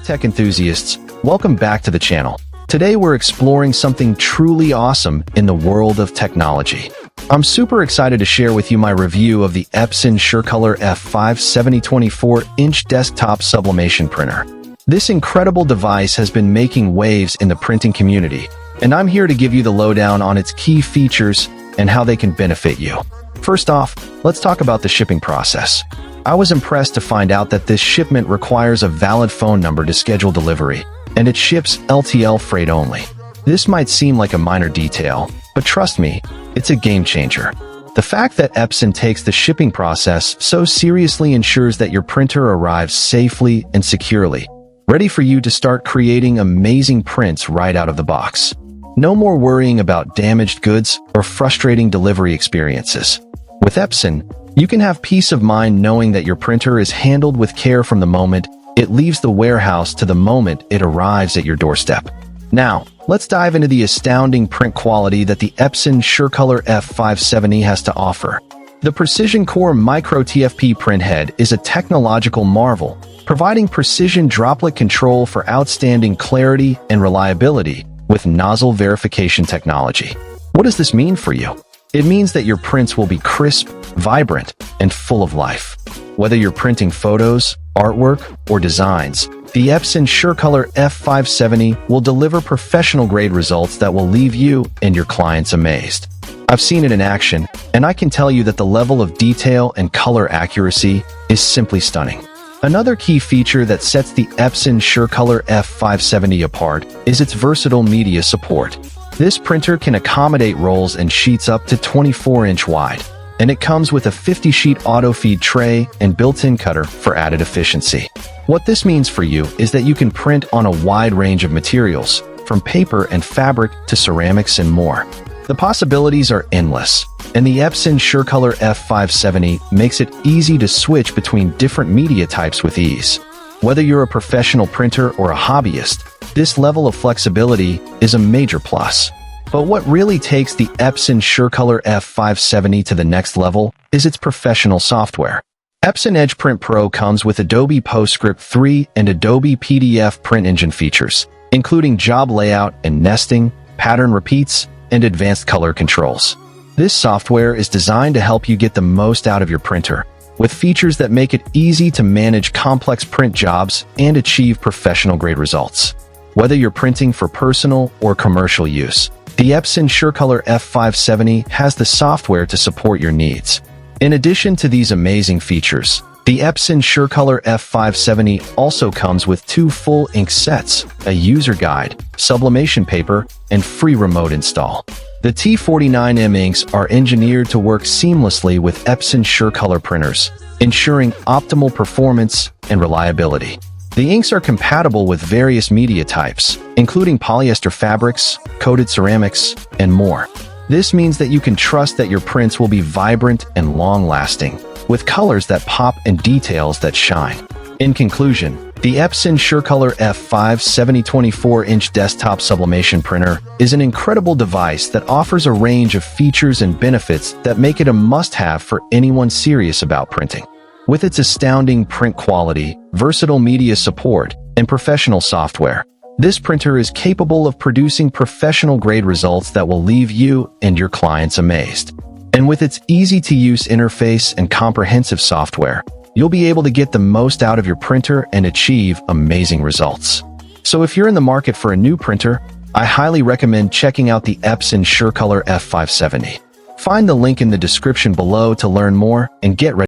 tech enthusiasts, welcome back to the channel. Today we're exploring something truly awesome in the world of technology. I'm super excited to share with you my review of the Epson SureColor F570 24-inch desktop sublimation printer. This incredible device has been making waves in the printing community, and I'm here to give you the lowdown on its key features and how they can benefit you. First off, let's talk about the shipping process. I was impressed to find out that this shipment requires a valid phone number to schedule delivery, and it ships LTL freight only. This might seem like a minor detail, but trust me, it's a game changer. The fact that Epson takes the shipping process so seriously ensures that your printer arrives safely and securely, ready for you to start creating amazing prints right out of the box. No more worrying about damaged goods or frustrating delivery experiences. With Epson, you can have peace of mind knowing that your printer is handled with care from the moment it leaves the warehouse to the moment it arrives at your doorstep. Now, let's dive into the astounding print quality that the Epson SureColor F570 has to offer. The PrecisionCore Micro TFP printhead is a technological marvel, providing precision droplet control for outstanding clarity and reliability with nozzle verification technology. What does this mean for you? It means that your prints will be crisp, vibrant, and full of life. Whether you're printing photos, artwork, or designs, the Epson SureColor F570 will deliver professional-grade results that will leave you and your clients amazed. I've seen it in action, and I can tell you that the level of detail and color accuracy is simply stunning. Another key feature that sets the Epson SureColor F570 apart is its versatile media support. This printer can accommodate rolls and sheets up to 24-inch wide, and it comes with a 50-sheet auto-feed tray and built-in cutter for added efficiency. What this means for you is that you can print on a wide range of materials, from paper and fabric to ceramics and more. The possibilities are endless, and the Epson SureColor F570 makes it easy to switch between different media types with ease. Whether you're a professional printer or a hobbyist, this level of flexibility is a major plus. But what really takes the Epson SureColor F570 to the next level is its professional software. Epson Edge Print Pro comes with Adobe PostScript 3 and Adobe PDF Print Engine features, including job layout and nesting, pattern repeats, and advanced color controls. This software is designed to help you get the most out of your printer, with features that make it easy to manage complex print jobs and achieve professional-grade results. Whether you're printing for personal or commercial use, the Epson SureColor F570 has the software to support your needs. In addition to these amazing features, the Epson SureColor F570 also comes with 2 full ink sets, a user guide, sublimation paper, and free remote install. The T49M inks are engineered to work seamlessly with Epson SureColor printers, ensuring optimal performance and reliability. The inks are compatible with various media types, including polyester fabrics, coated ceramics, and more. This means that you can trust that your prints will be vibrant and long-lasting, with colors that pop and details that shine. In conclusion, the Epson SureColor F570 24-inch desktop sublimation printer is an incredible device that offers a range of features and benefits that make it a must-have for anyone serious about printing. With its astounding print quality, versatile media support, and professional software, this printer is capable of producing professional-grade results that will leave you and your clients amazed. And with its easy-to-use interface and comprehensive software, you'll be able to get the most out of your printer and achieve amazing results. So if you're in the market for a new printer, I highly recommend checking out the Epson SureColor F570. Find the link in the description below to learn more and get ready